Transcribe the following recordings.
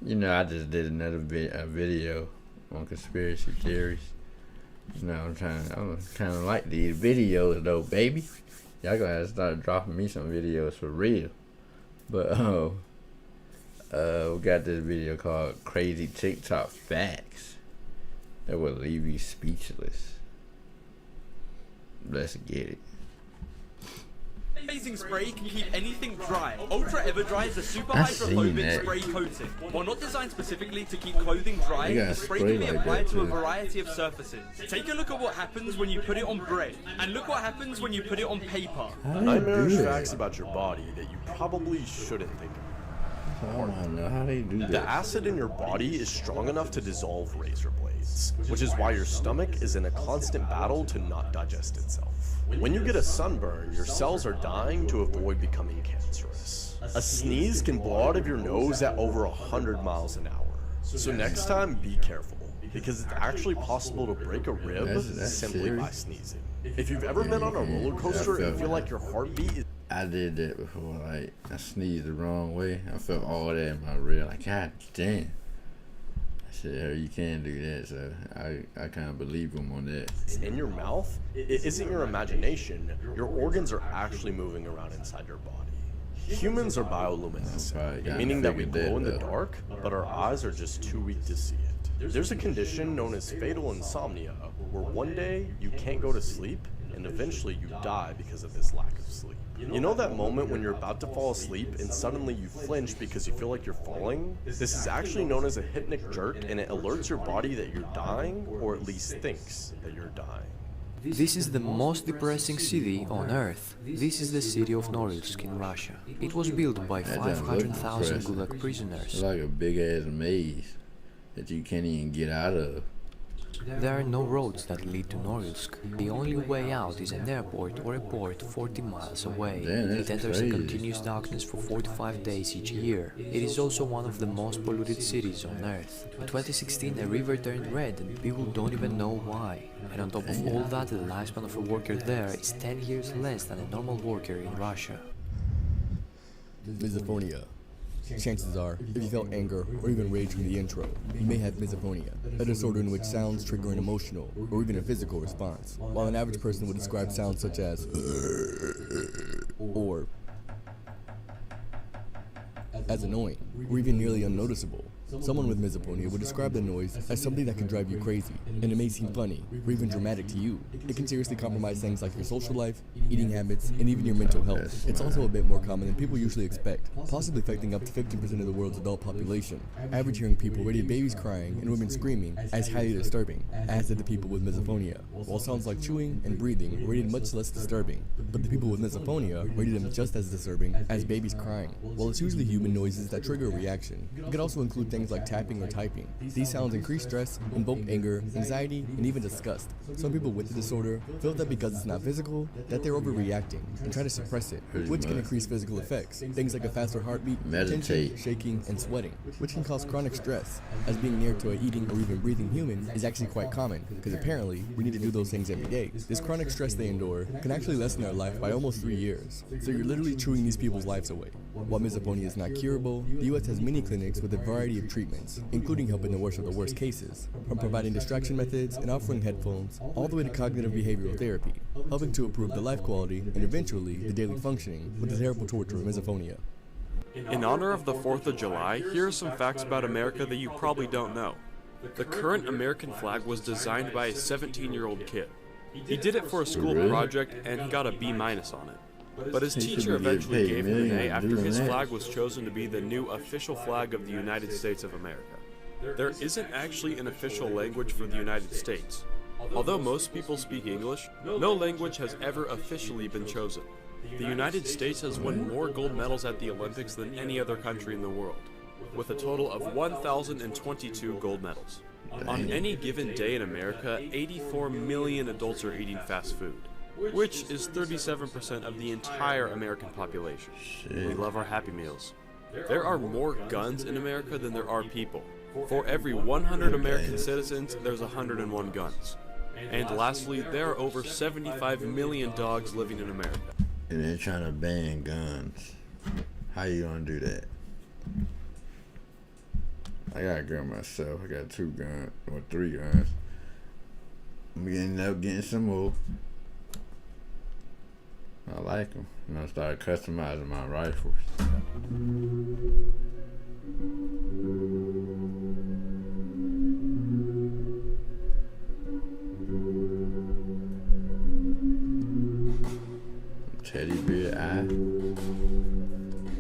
I just did another video on conspiracy theories. I'm kind of like these videos though, baby. Y'all gonna have to start dropping me some videos for real. But we got this video called "Crazy TikTok Facts" that will leave you speechless. Let's get it. Amazing spray can keep anything dry. Ultra Everdry is a super hydrophobic spray coating. While not designed specifically to keep clothing dry, the spray can be applied to a variety of surfaces. Take a look at what happens when you put it on bread, and look what happens when you put it on paper. Nightmarish facts about your body that you probably shouldn't think of. I don't know how they do that. The acid in your body is strong enough to dissolve razor blades, which is why your stomach is in a constant battle to not digest itself. When you get a sunburn, your cells are dying to avoid becoming cancerous. A sneeze can blow out of your nose at over 100 miles an hour. So next time, be careful, because it's actually possible to break a rib simply by sneezing. If you've ever been on a roller coaster and feel like your heartbeat is... I did that before, like, I sneezed the wrong way. I felt all that in my rib, like, god damn. I said, you can't do that, so I kind of believe him on that. in your mouth, it isn't your imagination. Your organs are actually moving around inside your body. Humans are bioluminescent, meaning that we glow in the dark, but our eyes are just too weak to see it. There's a condition known as fatal insomnia, where one day you can't go to sleep, and eventually you die because of this lack of sleep. You know that moment when you're about to fall asleep and suddenly you flinch because you feel like you're falling? This is actually known as a hypnic jerk, and it alerts your body that you're dying, or at least thinks that you're dying. This is the most depressing city on Earth. This is the city of Norilsk in Russia. It was built by 500,000 Gulag prisoners. It's like a big ass maze that you can't even get out of. There are no roads that lead to Norilsk. The only way out is an airport or a port 40 miles away. It enters a continuous darkness for 45 days each year. It is also one of the most polluted cities on Earth. In 2016, a river turned red and people don't even know why. And on top of all that, the lifespan of a worker there is 10 years less than a normal worker in Russia. Misophonia. Chances are, if you felt anger or even rage from the intro, you may have misophonia, a disorder in which sounds trigger an emotional or even a physical response, while an average person would describe sounds such as or as annoying or even nearly unnoticeable. Someone with misophonia would describe the noise as something that can drive you crazy, and it may seem funny or even dramatic to you. It can seriously compromise things like your social life, eating habits, and even your mental health. It's also a bit more common than people usually expect, possibly affecting up to 15% of the world's adult population. Average hearing people rated babies crying and women screaming as highly disturbing, as did the people with misophonia, while sounds like chewing and breathing were rated much less disturbing. But the people with misophonia rated them just as disturbing as babies crying. While it's usually human noises that trigger a reaction, it could also include things like tapping or typing. These sounds increase stress, invoke anger, anxiety, and even disgust. Some people with the disorder feel that because it's not physical, that they're overreacting and try to suppress it, which can increase physical effects. Things like a faster heartbeat, tension, shaking, and sweating, which can cause chronic stress, as being near to a eating or even breathing human is actually quite common, because apparently we need to do those things every day. This chronic stress they endure can actually lessen their life by almost 3 years. So you're literally chewing these people's lives away. While misophonia is not curable, the US has many clinics with a variety of treatments, including helping the worst of the worst cases, from providing distraction methods and offering headphones, all the way to cognitive behavioral therapy, helping to improve the life quality and eventually the daily functioning with the terrible torture of misophonia. In honor of the 4th of July, here are some facts about America that you probably don't know. The current American flag was designed by a 17-year-old kid. He did it for a school project and he got a B- on it. But his teacher eventually gave him an A after his flag was chosen to be the new official flag of the United States of America. There isn't actually an official language for the United States. Although most people speak English, no language has ever officially been chosen. The United States has won more gold medals at the Olympics than any other country in the world, with a total of 1,022 gold medals. On any given day in America, 84 million adults are eating fast food, which is 37% of the entire American population. We love our Happy Meals. There are more guns in America than there are people. For every 100 American citizens, there's 101 guns. And lastly, there are over 75 million dogs living in America. And they're trying to ban guns. How you gonna do that? I got a gun myself. I got 2 guns or 3 guns. I'm gonna end up getting some more. I like them. And I started customizing my rifles. Teddy bear eye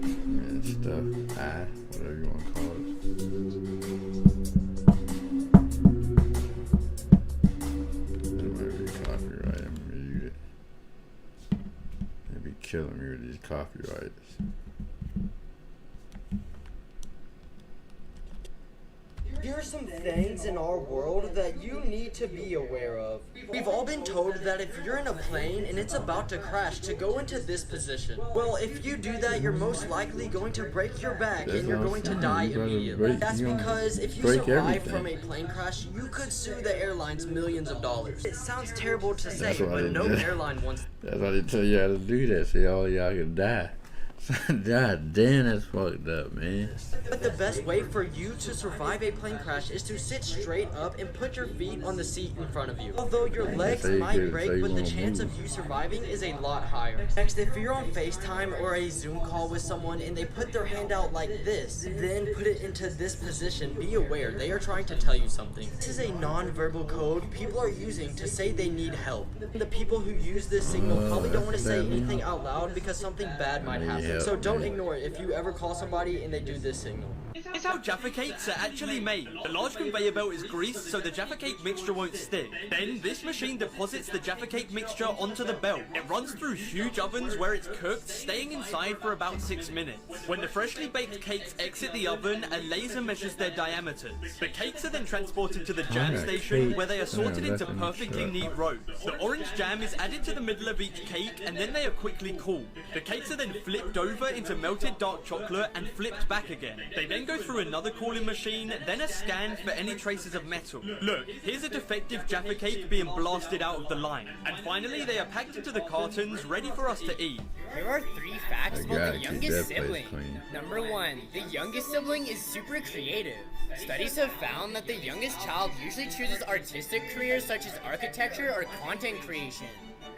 and stuff, eye, whatever you want to call it. That might be copyright. I'm gonna mute it. They be killing me with these copyrights. Here are some things in our world that you need to be aware of. We've all been told that if you're in a plane and it's about to crash, to go into this position. Well, if you do that, you're most likely going to break your back and you're going to die immediately. That's because if you survive from a plane crash, you could sue the airlines millions of dollars. It sounds terrible to say, but no airline wants. That's why they tell you how to do that, so all y'all can die. God damn, that's fucked up, man. But the best way for you to survive a plane crash is to sit straight up and put your feet on the seat in front of you. Although your legs might break, but the chance of you surviving is a lot higher. Next, if you're on FaceTime or a Zoom call with someone and they put their hand out like this, then put it into this position, be aware, they are trying to tell you something. This is a non-verbal code people are using to say they need help. The people who use this signal probably don't want to say anything out loud because something bad might happen. So don't ignore it if you ever call somebody and they do this signal. It's how Jaffa cakes are actually made. The large conveyor belt is greased so the Jaffa cake mixture won't stick. Then this machine deposits the Jaffa cake mixture onto the belt. It runs through huge ovens where it's cooked, staying inside for about 6 minutes. When the freshly baked cakes exit the oven, a laser measures their diameters. The cakes are then transported to the jam station where they are sorted into perfectly neat rows. The orange jam is added to the middle of each cake and then they are quickly cooled. The cakes are then flipped over into melted dark chocolate and flipped back again. They then go through another cooling machine, then a scan for any traces of metal. Look, here's a defective Jaffa cake being blasted out of the line. And finally, they are packed into the cartons, ready for us to eat. Here are 3 facts about the youngest sibling. Number 1, the youngest sibling is super creative. Studies have found that the youngest child usually chooses artistic careers such as architecture or content creation.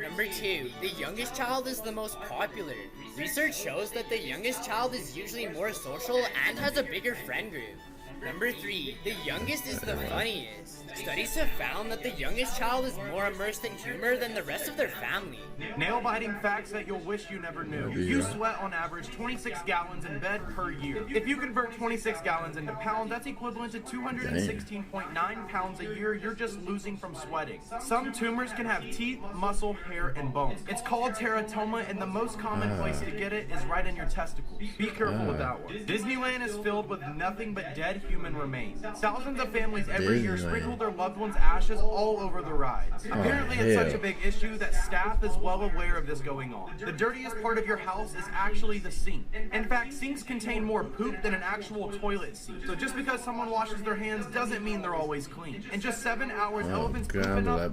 Number 2, the youngest child is the most popular. Research shows that the youngest child is usually more social and has a bigger friend group. Number 3, the youngest is the funniest. Studies have found that the youngest child is more immersed in humor than the rest of their family. Nail-biting facts that you'll wish you never knew. You sweat on average 26 gallons in bed per year. If you convert 26 gallons into pounds, that's equivalent to 216.9 pounds a year you're just losing from sweating. Some tumors can have teeth, muscle, hair, and bone. It's called teratoma, and the most common place to get it is right in your testicles. Be careful with that one. Disneyland is filled with nothing but dead human remains. Thousands of families every year sprinkle their loved ones' ashes all over the rides. Apparently it's such a big issue that staff is well aware of this going on. The dirtiest part of your house is actually the sink. In fact, sinks contain more poop than an actual toilet seat. So just because someone washes their hands doesn't mean they're always clean. In just 7 hours, elephants poop enough.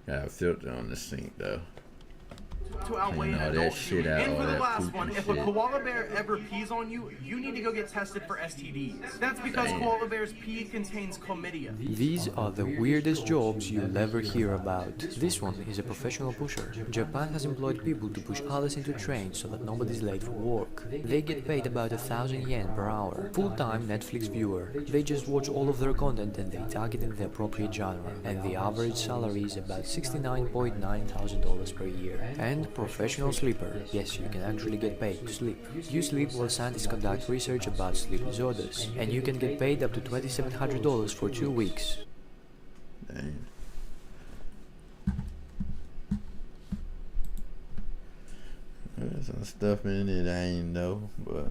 Got a filter on the sink though. To outweigh an adult human. And for the last one, if a koala bear ever pees on you, you need to go get tested for STDs. That's because koala bear's pee contains chlamydia. These are the weirdest jobs you'll ever hear about. This one is a professional pusher. Japan has employed people to push others into trains so that nobody's late for work. They get paid about 1,000 yen per hour. Full-time Netflix viewer. They just watch all of their content and they tag it in the appropriate genre. And the average salary is about $69.9 thousand per year. And professional sleeper. Yes, you can actually get paid to sleep. You sleep while scientists conduct research about sleep disorders, and you can get paid up to $2,700 for 2 weeks. Dang. There's some stuff in it I ain't know, but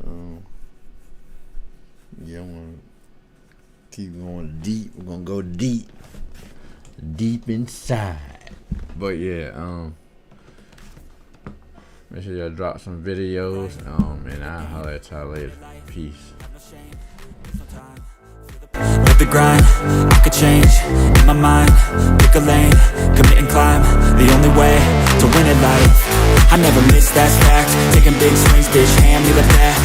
yeah, I'm gonna keep going deep. We're gonna go deep inside. But yeah, make sure y'all drop some videos, and I'll holler at y'all later. Peace. With the grind, I could change my mind, pick a lane, commit and climb, the only way to win at life. I never miss, that's fact, taking big swings, bitch, hand me the bat.